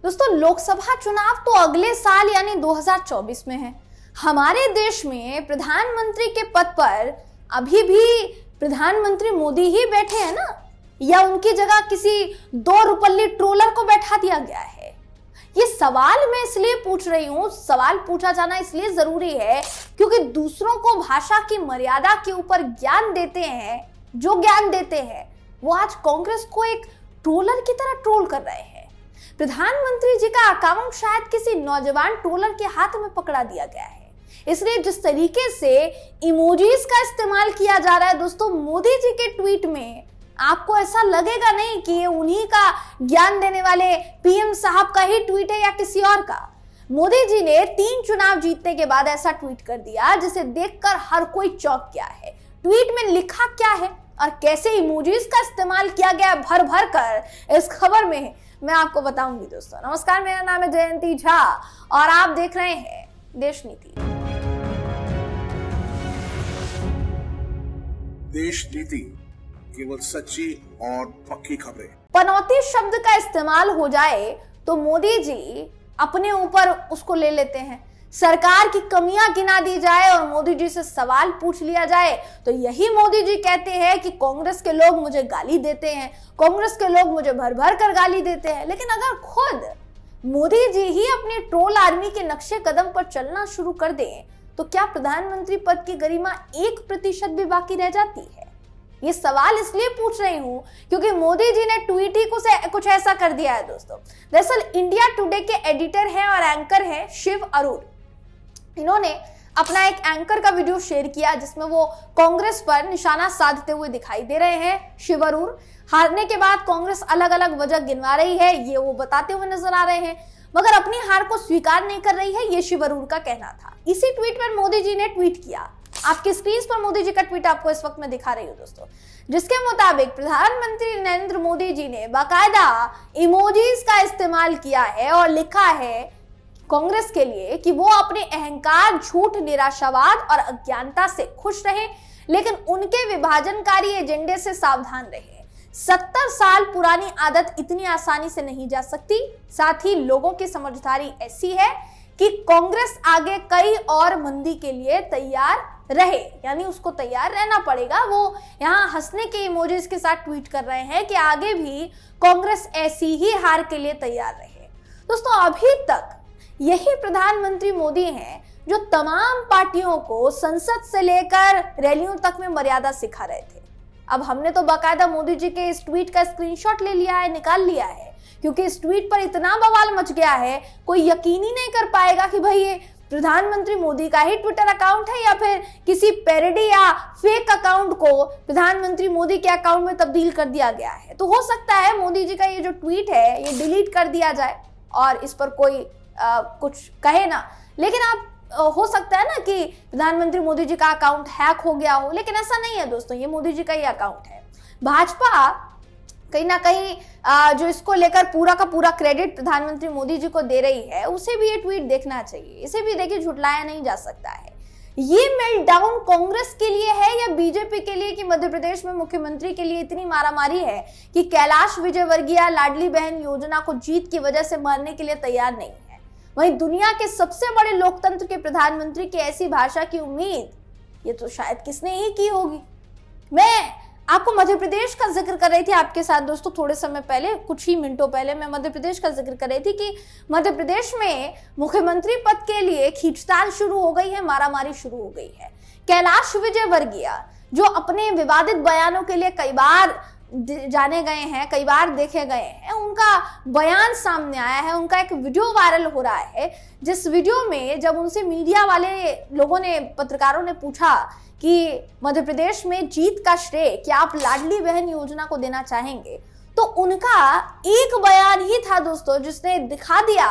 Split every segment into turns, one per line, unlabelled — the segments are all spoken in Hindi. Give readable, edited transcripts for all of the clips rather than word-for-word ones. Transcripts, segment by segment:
दोस्तों, लोकसभा चुनाव तो अगले साल यानी 2024 में है। हमारे देश में प्रधानमंत्री के पद पर अभी भी प्रधानमंत्री मोदी ही बैठे हैं ना, या उनकी जगह किसी 2 रुपल्ली ट्रोलर को बैठा दिया गया है? ये सवाल मैं इसलिए पूछ रही हूं, सवाल पूछा जाना इसलिए जरूरी है क्योंकि दूसरों को भाषा की मर्यादा के ऊपर ज्ञान देते हैं, जो ज्ञान देते हैं वो आज कांग्रेस को एक ट्रोलर की तरह ट्रोल कर रहे हैं। प्रधानमंत्री जी का अकाउंट शायद किसी नौजवान ट्रोलर के हाथ में पकड़ा दिया गया है, इसलिए जिस तरीके से इमोजीज का इस्तेमाल किया जा रहा है दोस्तों मोदी जी के ट्वीट में, आपको ऐसा लगेगा नहीं कि ये उन्हीं का ज्ञान देने वाले पीएम साहब का ही ट्वीट है या किसी और का। मोदी जी ने 3 चुनाव जीतने के बाद ऐसा ट्वीट कर दिया जिसे देखकर हर कोई चौंक गया है। ट्वीट में लिखा क्या है और कैसे इमोजीज का इस्तेमाल किया गया भर भर कर, इस खबर में मैं आपको बताऊंगी दोस्तों। नमस्कार, मेरा नाम है जयंती झा और आप देख रहे हैं देश नीति।
देश नीति, केवल सच्ची और पक्की खबरें।
पनौती शब्द का इस्तेमाल हो जाए तो मोदी जी अपने ऊपर उसको ले लेते हैं। सरकार की कमियां गिना दी जाए और मोदी जी से सवाल पूछ लिया जाए तो यही मोदी जी कहते हैं कि कांग्रेस के लोग मुझे गाली देते हैं, कांग्रेस के लोग मुझे भर भर कर गाली देते हैं। लेकिन अगर खुद मोदी जी ही अपनी ट्रोल आर्मी के नक्शे कदम पर चलना शुरू कर दें तो क्या प्रधानमंत्री पद की गरिमा 1% भी बाकी रह जाती है? ये सवाल इसलिए पूछ रही हूं क्योंकि मोदी जी ने ट्वीट ही कुछ ऐसा कर दिया है दोस्तों। दरअसल इंडिया टुडे के एडिटर हैं और एंकर हैं शिव अरूर। इन्होंने अपना एक एंकर का वीडियो शेयर किया जिसमें वो कांग्रेस पर निशाना साधते हुए दिखाई दे रहे हैं। शिव अरूर हारने के बाद कांग्रेस अलग अलग वजह गिनवा रही है, ये वो बताते हुए नजर आ रहे हैं, मगर अपनी हार को स्वीकार नहीं कर रही है, ये शिव अरूर का कहना था। इसी ट्वीट पर मोदी जी ने ट्वीट किया। आपकी स्क्रीन पर मोदी जी का ट्वीट आपको इस वक्त मैं दिखा रही हूँ दोस्तों, जिसके मुताबिक प्रधानमंत्री नरेंद्र मोदी जी ने बाकायदा इमोजीज का इस्तेमाल किया है और लिखा है कांग्रेस के लिए कि वो अपने अहंकार, झूठ, निराशावाद और अज्ञानता से खुश रहे, लेकिन उनके विभाजनकारी एजेंडे से सावधान रहे। 70 साल पुरानी आदत इतनी आसानी से नहीं जा सकती। साथ ही लोगों की समझदारी ऐसी है कि कांग्रेस आगे कई और मंदी के लिए तैयार रहे, यानी उसको तैयार रहना पड़ेगा। वो यहाँ हंसने के इमोजीज के साथ ट्वीट कर रहे हैं कि आगे भी कांग्रेस ऐसी ही हार के लिए तैयार रहे। दोस्तों, अभी तक यही प्रधानमंत्री मोदी हैं जो तमाम पार्टियों को संसद से लेकर रैलियों तक में मर्यादा सिखा रहे थे। अब हमने तो बाकायदा मोदी जी के इस ट्वीट का स्क्रीनशॉट ले लिया है, निकाल लिया है, क्योंकि इस ट्वीट पर इतना बवाल मच गया है, कोई यकीन ही नहीं कर पाएगा कि भाई ये प्रधानमंत्री मोदी का ही ट्विटर अकाउंट है या फिर किसी पैरोडी या फेक अकाउंट को प्रधानमंत्री मोदी के अकाउंट में तब्दील कर दिया गया है। तो हो सकता है मोदी जी का ये जो ट्वीट है ये डिलीट कर दिया जाए और इस पर कोई कुछ कहे ना, लेकिन आप हो सकता है ना कि प्रधानमंत्री मोदी जी का अकाउंट हैक हो गया हो, लेकिन ऐसा नहीं है दोस्तों, ये मोदी जी का ही अकाउंट है। भाजपा कहीं ना कहीं जो इसको लेकर पूरा का पूरा क्रेडिट प्रधानमंत्री मोदी जी को दे रही है, उसे भी ये ट्वीट देखना चाहिए। इसे भी देखिए झुटलाया नहीं जा सकता है। ये मेल्टडाउन कांग्रेस के लिए है या बीजेपी के लिए कि मध्य प्रदेश में मुख्यमंत्री के लिए इतनी मारामारी है कि कैलाश विजयवर्गीय लाडली बहन योजना को जीत की वजह से मारने के लिए तैयार नहीं है। वहीं दुनिया के सबसे बड़े लोकतंत्र के प्रधानमंत्री की ऐसी भाषा की उम्मीद ये तो शायद किसने ही की होगी। मैं आपको मध्य प्रदेश का जिक्र कर रही थी आपके साथ दोस्तों, थोड़े समय पहले, कुछ ही मिनटों पहले मैं मध्य प्रदेश का जिक्र कर रही थी कि मध्य प्रदेश में मुख्यमंत्री पद के लिए खींचतान शुरू हो गई है, मारामारी शुरू हो गई है। कैलाश विजयवर्गीय जो अपने विवादित बयानों के लिए कई बार जाने गए हैं, कई बार देखे गए हैं, उनका बयान सामने आया है, उनका एक वीडियो वायरल हो रहा है, जिस वीडियो में जब उनसे मीडिया वाले लोगों ने, पत्रकारों ने पूछा कि मध्य प्रदेश में जीत का श्रेय क्या आप लाडली बहन योजना को देना चाहेंगे, तो उनका एक बयान ही था दोस्तों जिसने दिखा दिया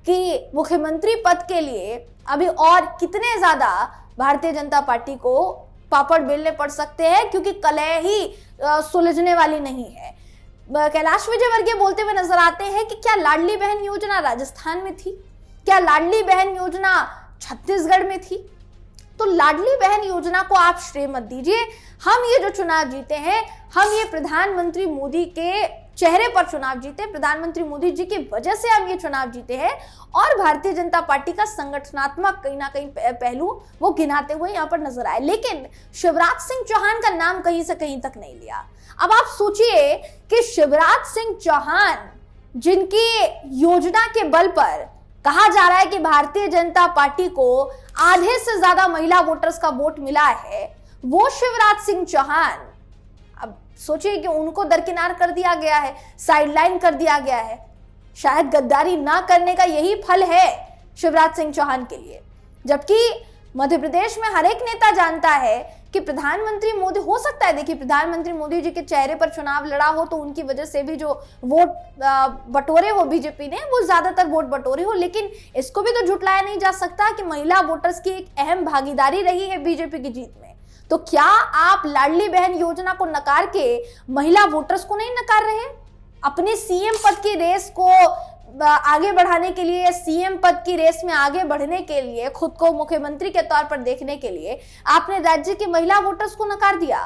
कि मुख्यमंत्री पद के लिए अभी और कितने ज्यादा भारतीय जनता पार्टी को पापड़ बेलने पड़ सकते हैं, क्योंकि कलह ही सुलझने वाली नहीं है। कैलाश विजयवर्गीय बोलते हुए नजर आते हैं कि क्या लाडली बहन योजना राजस्थान में थी, क्या लाडली बहन योजना छत्तीसगढ़ में थी? तो लाडली बहन योजना को आप श्रेय मत दीजिए। हम ये जो चुनाव जीते हैं, हम ये प्रधानमंत्री मोदी के चेहरे पर चुनाव जीते, प्रधानमंत्री मोदी जी की वजह से हम ये चुनाव जीते हैं और भारतीय जनता पार्टी का संगठनात्मक कहीं ना कहीं पहलू वो गिनाते हुए यहाँ पर नजर आए। लेकिन शिवराज सिंह चौहान का नाम कहीं से कहीं तक नहीं लिया। अब आप सोचिए कि शिवराज सिंह चौहान, जिनकी योजना के बल पर कहा जा रहा है कि भारतीय जनता पार्टी को आधे से ज्यादा महिला वोटर्स का वोट मिला है, वो शिवराज सिंह चौहान, अब सोचिए कि उनको दरकिनार कर दिया गया है, साइडलाइन कर दिया गया है। शायद गद्दारी ना करने का यही फल है शिवराज सिंह चौहान के लिए। जबकि मध्य प्रदेश में हर एक नेता जानता है कि प्रधानमंत्री मोदी, हो सकता है देखिए प्रधानमंत्री मोदी जी के चेहरे पर चुनाव लड़ा हो तो उनकी वजह से भी जो वोट बटोरे हो बीजेपी ने, वो ज्यादातर वोट बटोरे हो, लेकिन इसको भी तो झुटलाया नहीं जा सकता कि महिला वोटर्स की एक अहम भागीदारी रही है बीजेपी की जीत में। तो क्या आप लाडली बहन योजना को नकार के महिला वोटर्स को नहीं नकार रहे? अपने सीएम पद की रेस को आगे बढ़ाने के लिए, सीएम पद की रेस में आगे बढ़ने के लिए, खुद को मुख्यमंत्री के तौर पर देखने के लिए आपने राज्य की महिला वोटर्स को नकार दिया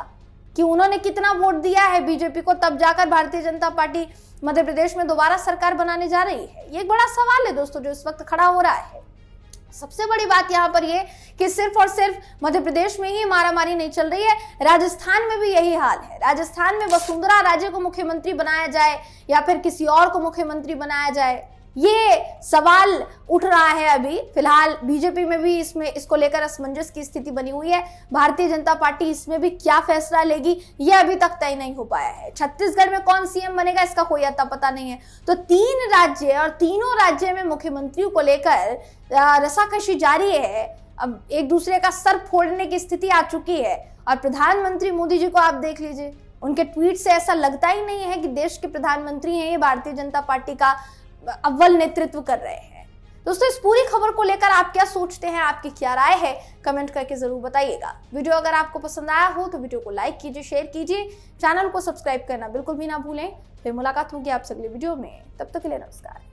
कि उन्होंने कितना वोट दिया है बीजेपी को, तब जाकर भारतीय जनता पार्टी मध्य प्रदेश में दोबारा सरकार बनाने जा रही है। ये एक बड़ा सवाल है दोस्तों जो इस वक्त खड़ा हो रहा है। सबसे बड़ी बात यहाँ पर ये कि सिर्फ और सिर्फ मध्य प्रदेश में ही मारामारी नहीं चल रही है, राजस्थान में भी यही हाल है। राजस्थान में वसुंधरा राजे को मुख्यमंत्री बनाया जाए या फिर किसी और को मुख्यमंत्री बनाया जाए, ये सवाल उठ रहा है। अभी फिलहाल बीजेपी में भी इसको लेकर असमंजस की स्थिति बनी हुई है। भारतीय जनता पार्टी इसमें भी क्या फैसला लेगी ये अभी तक तय नहीं हो पाया है। छत्तीसगढ़ में कौन सीएम बनेगा इसका कोई अता पता नहीं है। तो 3 राज्य और तीनों राज्य में मुख्यमंत्रियों को लेकर रसाकशी जारी है। अब एक दूसरे का सर फोड़ने की स्थिति आ चुकी है। और प्रधानमंत्री मोदी जी को आप देख लीजिए, उनके ट्वीट से ऐसा लगता ही नहीं है कि देश के प्रधानमंत्री हैं, ये भारतीय जनता पार्टी का अव्वल नेतृत्व कर रहे हैं। दोस्तों इस पूरी खबर को लेकर आप क्या सोचते हैं, आपकी क्या राय है, कमेंट करके जरूर बताइएगा। वीडियो अगर आपको पसंद आया हो तो वीडियो को लाइक कीजिए, शेयर कीजिए, चैनल को सब्सक्राइब करना बिल्कुल भी ना भूलें। फिर मुलाकात होगी आपसे अगले वीडियो में, तब तक के लिए नमस्कार।